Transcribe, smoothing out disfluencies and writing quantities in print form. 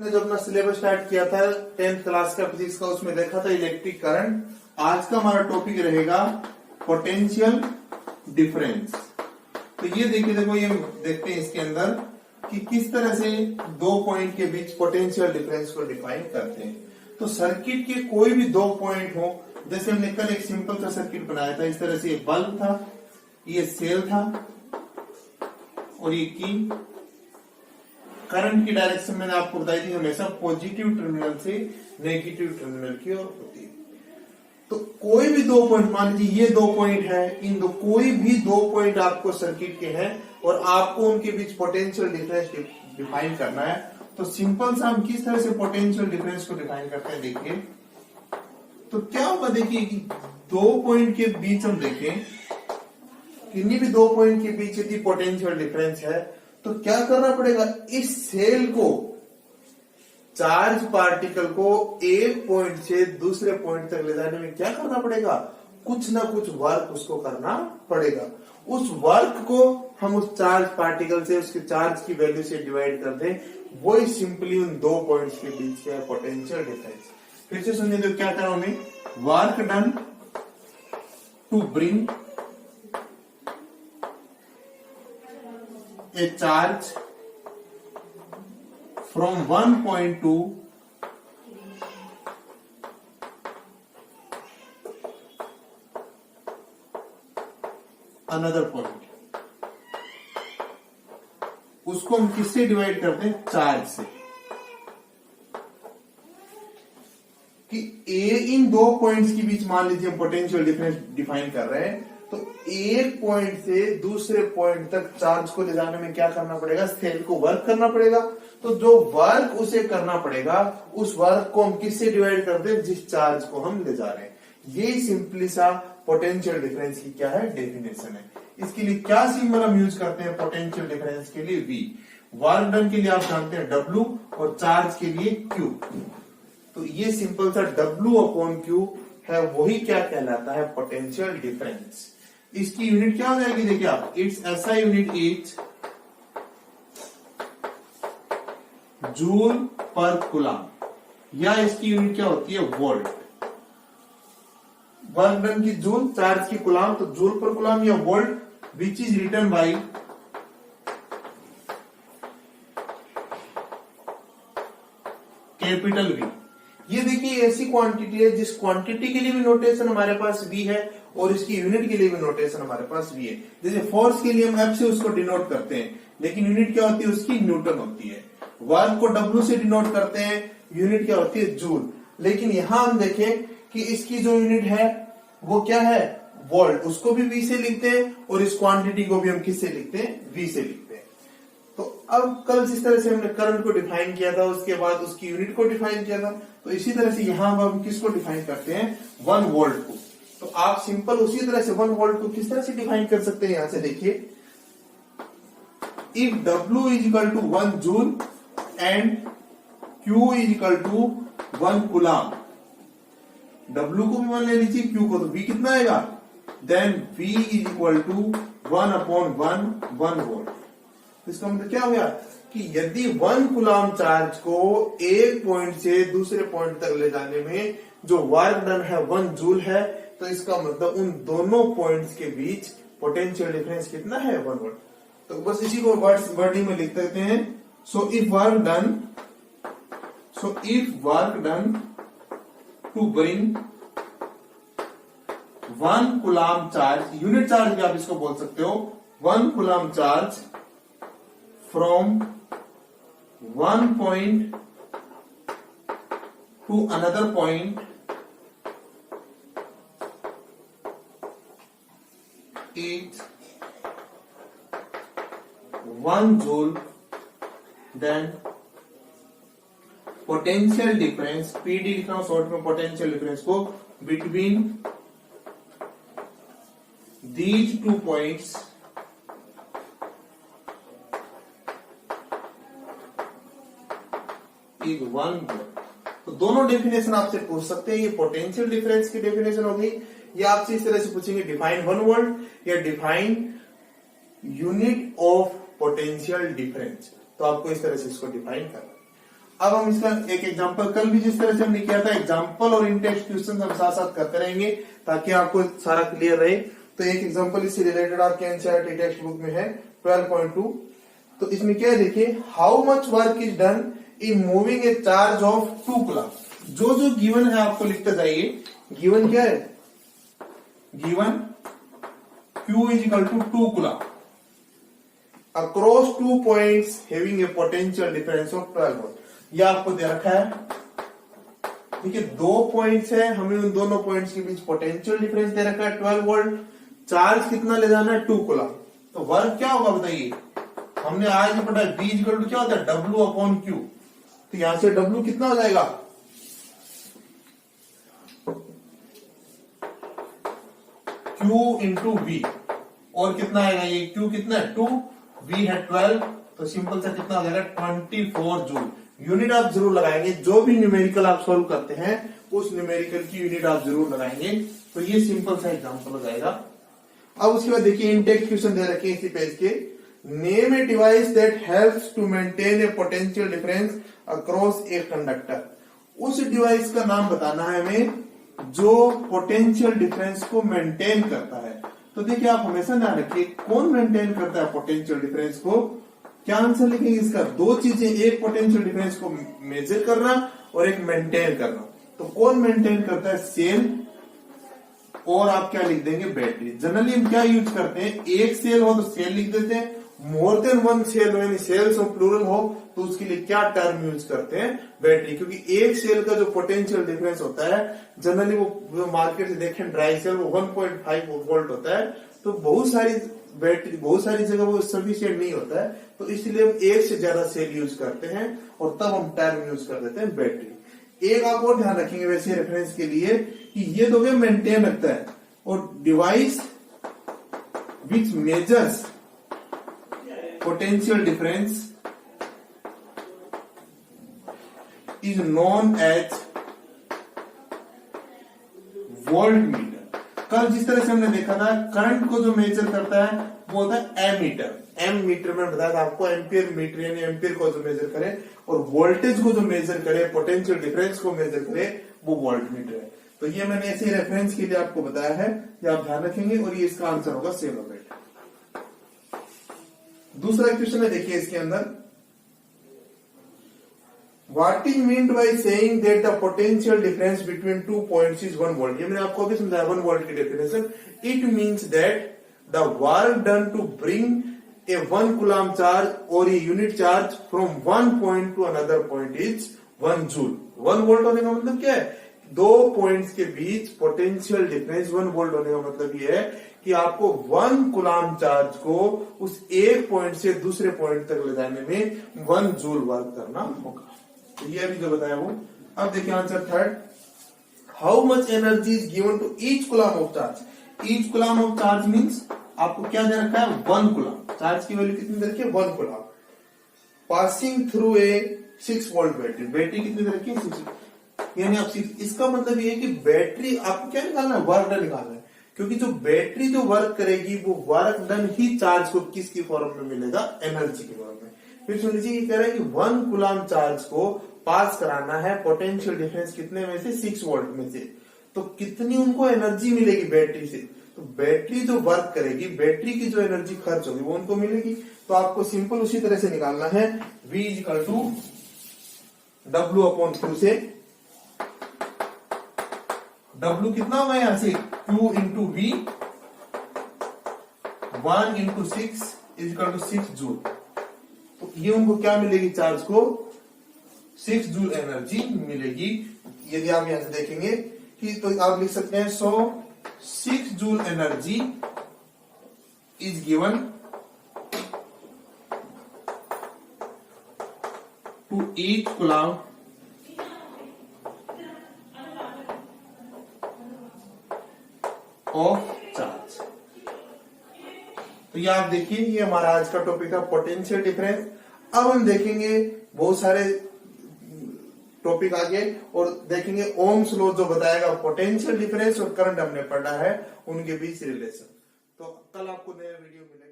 ने जो अपना सिलेबस स्टार्ट किया था 10th क्लास का फिजिक्स का, उसमें देखा था इलेक्ट्रिक करंट। आज का हमारा टॉपिक रहेगा पोटेंशियल डिफरेंस। तो ये देखिए, देखो ये देखते हैं इसके अंदर कि किस तरह से दो पॉइंट के बीच पोटेंशियल डिफरेंस को डिफाइन करते हैं। तो सर्किट के कोई भी दो पॉइंट हो, जैसे हमने कल एक सिंपल सा सर्किट बनाया था, इस तरह से ये बल्ब था, ये सेल था और ये की। करंट की डायरेक्शन मैंने आपको बताई थी हमेशा पॉजिटिव टर्मिनल से नेगेटिव टर्मिनल की ओर होती है। तो कोई भी दो पॉइंट, मान लीजिए ये दो पॉइंट है, इन दो कोई भी दो पॉइंट आपको सर्किट के हैं और आपको उनके बीच पोटेंशियल डिफरेंस डिफाइन करना है। तो सिंपल सा हम किस तरह से पोटेंशियल डिफरेंस को डिफाइन करते हैं, देखिए। तो क्या होगा, देखिए कि दो पॉइंट के बीच हम देखें, किन्हीं भी दो पॉइंट के बीच यदि पोटेंशियल डिफरेंस है तो क्या करना पड़ेगा, इस सेल को, चार्ज पार्टिकल को एक पॉइंट से दूसरे पॉइंट तक ले जाने में क्या करना पड़ेगा, कुछ ना कुछ वर्क उसको करना पड़ेगा। उस वर्क को हम उस चार्ज पार्टिकल से, उसके चार्ज की वैल्यू से डिवाइड कर दें, वही सिंपली उन दो पॉइंट्स के बीच का पोटेंशियल डिफरेंस। फिर से सुनिए, तो क्या कर रहा हूं मैं, work done to bring a charge from one point to another point। उसको हम किससे डिवाइड करते हैं, चार्ज से। कि ए इन दो पॉइंट्स के बीच मान लीजिए हम पोटेंशियल डिफरेंस डिफाइन कर रहे हैं, तो एक पॉइंट से दूसरे पॉइंट तक चार्ज को ले जाने में क्या करना पड़ेगा, सेल को वर्क करना पड़ेगा। तो जो वर्क उसे करना पड़ेगा, उस वर्क को हम किससे डिवाइड कर दें, जिस चार्ज को हम ले जा रहे हैं। ये सिंपली सा पोटेंशियल डिफरेंस की क्या है, डेफिनेशन है। इसके लिए क्या सिंबल हम यूज करते हैं पोटेंशियल डिफरेंस के लिए, वी। वर्क डन के लिए आप जानते हैं डब्ल्यू और चार्ज के लिए क्यू। तो ये सिंपल सा डब्ल्यू अपॉन क्यू है, वही क्या कहलाता है, पोटेंशियल डिफरेंस। इसकी यूनिट क्या हो जाएगी, देखिए आप, इट्स ऐसा unit is joule per coulomb, या इसकी यूनिट क्या होती है, वोल्ट। वर्क डन की जूल, चार्ज की कूलम, तो जूल पर कूलम या volt, which is written by capital V. ये देखिए ऐसी क्वांटिटी है जिस क्वांटिटी के लिए भी नोटेशन हमारे पास वी है और इसकी यूनिट के लिए भी नोटेशन हमारे पास वी है। जैसे फोर्स के लिए हम एफ से उसको डिनोट करते हैं, लेकिन यूनिट क्या होती है उसकी, न्यूटन होती है। वर्क को डब्ल्यू से डिनोट करते हैं, यूनिट क्या होती है, जूल। लेकिन यहां हम देखें कि इसकी जो यूनिट है वो क्या है, वोल्ट। उसको भी वी से लिखते हैं और इस क्वांटिटी को भी हम किससे लिखते हैं, वी से लिखते हैं। तो अब कल जिस तरह से हमने करंट को डिफाइन किया था, उसके बाद उसकी यूनिट को डिफाइन किया था, तो इसी तरह से यहां हम किसको डिफाइन करते हैं, 1 वोल्ट को। तो आप सिंपल उसी तरह से 1 वोल्ट को किस तरह से डिफाइन कर सकते हैं, यहां से देखिए, if W is equal to 1 joule and Q is equal to 1 coulomb. W को भी मान ले लीजिए, Q को, तो V कितना आएगा, then V is equal to 1 upon 1 volt. इसका मतलब क्या हो गया कि यदि 1 कूलम चार्ज को एक पॉइंट से दूसरे पॉइंट तक ले जाने में जो वर्क डन है 1 जूल है, तो इसका मतलब उन दोनों पॉइंट्स के बीच पोटेंशियल डिफरेंस कितना है, 1 वोल्ट। तो बस इसी को वर्डिंग में लिख देते हैं। So if work done to bring 1 coulomb charge, unit charge भी आप इसको बोल सकते हो, 1 coulomb charge from one point to another point is 1 joule, then potential difference, PD लिखना हो शॉर्ट में, potential difference को between these two points is 1 volt. तो दोनों डेफिनेशन आपसे पूछ सकते हैं, ये पोटेंशियल डिफरेंस की डेफिनेशन होगी, या आपसे इस तरह से पूछेंगे डिफाइन 1 वोल्ट या define unit of potential difference. तो आपको इस तरह से इसको डिफाइन करना है। अब हम इसका एक एग्जांपल, कल भी जिस तरह से हमने किया था एग्जांपल और इंटेक्स्ट क्वेश्चन हम साथ साथ करते रहेंगे ताकि आपको सारा क्लियर रहे। तो एक एग्जांपल इससे रिलेटेड आपके एनसीईआरटी टेक्स्ट बुक में है 12.2। तो इसमें क्या है देखिए, how much work is done in moving A charge of 2 coulomb. जो जो गिवन है आपको लिखते जाइए। गिवन क्या है, given Q is equal to 2 coulomb across 2 points having a potential difference of 12 volt। यह आपको दे रखा है, ठीक है, 2 पॉइंट्स है, हमें उन दोनों पॉइंट्स के बीच पोटेंशियल डिफरेंस दे रखा है 12 वोल्ट। चार्ज कितना ले जाना है 2 कूलम। तो वर्क क्या होगा बताइए, हमने आज ही पढ़ा है V इक्वल टू क्या होता है W अपॉन Q। तो यहां से W कितना हो जाएगा, Q इंटू V, और कितना आएगा ये Q कितना है 2, V है 12, तो सिंपल सा कितना हो जाएगा 24 जूल। यूनिट आप जरूर लगाएंगे, जो भी न्यूमेरिकल आप सॉल्व करते हैं उस न्यूमेरिकल की यूनिट आप जरूर लगाएंगे। तो ये सिंपल सा एग्जांपल हो जाएगा। अब उसके बाद देखिए इंटेक्स्ट क्वेश्चन दे रखे इसी पेज के, name a device that helps to maintain a potential difference across a conductor. उस डिवाइस का नाम बताना है हमें जो पोटेंशियल डिफरेंस को मेंटेन करता है। तो देखिए आप हमेशा ध्यान रखिए कौन मेंटेन करता है पोटेंशियल डिफरेंस को। क्या आंसर लिखेंगे इसका, दो चीजें, एक पोटेंशियल डिफरेंस को मेजर करना और एक मेंटेन करना। तो कौन मेंटेन करता है, सेल, और आप क्या लिख देंगे, बैटरी। जनरली हम क्या यूज करते हैं, एक सेल हो तो सेल लिख देते हैं, मोर देन वन सेल हो यानी सेल्स और प्लूरल हो तो उसके लिए क्या टर्म यूज करते हैं, बैटरी। क्योंकि एक सेल का जो पोटेंशियल डिफरेंस होता है जनरली वो मार्केट से देखें ड्राई सेल वो 1.5 वोल्ट होता है। तो बहुत सारी बैटरी, बहुत सारी जगह वो सफिशिएंट नहीं होता है, तो इसलिए हम एक से ज्यादा सेल यूज करते हैं और तब हम टर्म यूज कर देते हैं बैटरी। एक आप और ध्यान रखेंगे वैसे रेफरेंस के लिए कि ये तो क्या मेंटेन रखता है, और device which measures potential difference is known as voltmeter. कल जिस तरह से हमने देखा था करंट को जो मेजर करता है वो होता है एमीटर। एम मीटर में बताया था आपको, एम्पियर मीटर यानी एम्पियर को जो मेजर करे, और वोल्टेज को जो मेजर करे, पोटेंशियल डिफरेंस को मेजर करे, वो वोल्ट मीटर है। तो ये मैंने ऐसे रेफरेंस के लिए आपको बताया है, ये आप ध्यान रखेंगे, और ये इसका आंसर होगा सेल ऑफ इट। दूसरा क्वेश्चन है देखिए इसके अंदर, What is meant by saying that the potential difference between 2 points is 1 volt? ये मैंने आपको अभी समझाया 1 volt की definition. It means that the work done to bring a 1 coulomb charge or a unit charge from one point to another point is 1 joule। 1 volt होने का मतलब क्या है, दो पॉइंट्स के बीच पोटेंशियल डिफरेंस 1 वोल्ट होने का मतलब ये है कि आपको 1 कूलम चार्ज को उस एक पॉइंट से दूसरे पॉइंट तक ले जाने में 1 जूल वर्क करना होगा। तो ये अभी जो बताया वो। अब देखिए answer third, how much energy is given to each coulomb of charge. Each coulomb of charge means आपको क्या दे रखा है, 1 कूलम। चार्ज की वैल्यू कितनी दे रखी है, 1 coulomb, passing through a 6 volt battery. Battery कितनी दे रखी है, 6, यानी आप 6। इसका मतलब ये है कि बैटरी आपको क्या निकालना है, वर्क डन निकालना है। क्योंकि जो बैटरी जो वर्क करेगी वो वर्क डन ही चार्ज को किसकी फॉर्म में मिलेगा, एनर्जी की फॉर्म में। फिर सुन लीजिए ये कह रहा है कि 1 कूलम चार्ज को पास कराना है पोटेंशियल डिफरेंस कितने में से, 6 वोल्ट में से। तो कितनी उनको एनर्जी मिलेगी बैटरी से, तो बैटरी जो वर्क करेगी, बैटरी की जो एनर्जी खर्च होगी वो उनको मिलेगी। तो आपको सिंपल उसी तरह से निकालना है, V equal to W upon Q से। W कितना होगा यहां से, Q into V, 1 into 6 equal to 6 joule. तो ये उनको क्या मिलेगी, चार्ज को 6 जूल एनर्जी मिलेगी। यदि आप यहां से देखेंगे कि तो आप लिख सकते हैं, so 6 joule energy is given to each coulomb of charge. तो ये आप देखिए, ये हमारा आज का टॉपिक है पोटेंशियल डिफरेंस। अब हम देखेंगे बहुत सारे टॉपिक आगे और देखेंगे ओम्स लॉ जो बताएगा पोटेंशियल डिफरेंस और करंट हमने पढ़ा है उनके बीच रिलेशन। तो कल आपको नया वीडियो मिलेगा।